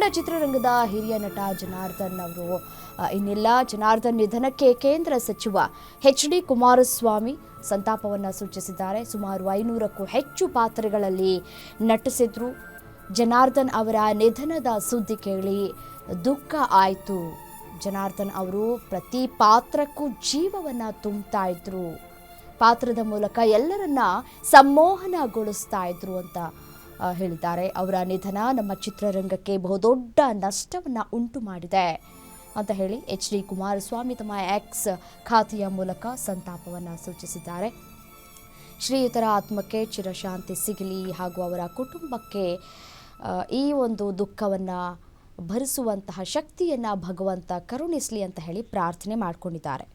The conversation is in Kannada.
ಕನ್ನಡ ಚಿತ್ರರಂಗದ ಹಿರಿಯ ನಟ ಜನಾರ್ದನ್ ಅವರು ಇನ್ನೆಲ್ಲ ಜನಾರ್ದನ್ ನಿಧನಕ್ಕೆ ಕೇಂದ್ರ ಸಚಿವ ಎಚ್.ಡಿ. ಕುಮಾರಸ್ವಾಮಿ ಸಂತಾಪವನ್ನು ಸೂಚಿಸಿದ್ದಾರೆ. ಸುಮಾರು 500ಕ್ಕೂ ಹೆಚ್ಚು ಪಾತ್ರಗಳಲ್ಲಿ ನಟಿಸಿದ್ರು. ಜನಾರ್ದನ್ ಅವರ ನಿಧನದ ಸುದ್ದಿ ಕೇಳಿ ದುಃಖ ಆಯಿತು. ಜನಾರ್ದನ್ ಅವರು ಪ್ರತಿ ಪಾತ್ರಕ್ಕೂ ಜೀವವನ್ನು ತುಂಬುತ್ತಾ ಇದ್ರು. ಪಾತ್ರದ ಮೂಲಕ ಎಲ್ಲರನ್ನ ಸಂಮೋಹನಗೊಳಿಸ್ತಾ ಇದ್ರು ಅಂತ ಹೇಳಿದ್ದಾರೆ. ಅವರ ನಿಧನ ನಮ್ಮ ಚಿತ್ರರಂಗಕ್ಕೆ ಬಹುದೊಡ್ಡ ನಷ್ಟವನ್ನು ಉಂಟು ಮಾಡಿದೆ ಅಂತ ಹೇಳಿ ಎಚ್.ಡಿ. ಕುಮಾರಸ್ವಾಮಿ ತಮ್ಮ ಎಕ್ಸ್ ಖಾತೆಯ ಮೂಲಕ ಸಂತಾಪವನ್ನು ಸೂಚಿಸಿದ್ದಾರೆ. ಶ್ರೀಯುತರ ಆತ್ಮಕ್ಕೆ ಚಿರಶಾಂತಿ ಸಿಗಲಿ ಹಾಗೂ ಅವರ ಕುಟುಂಬಕ್ಕೆ ಈ ಒಂದು ದುಃಖವನ್ನು ಭರಿಸುವಂತಹ ಶಕ್ತಿಯನ್ನು ಭಗವಂತ ಕರುಣಿಸಲಿ ಅಂತ ಹೇಳಿ ಪ್ರಾರ್ಥನೆ ಮಾಡಿಕೊಂಡಿದ್ದಾರೆ.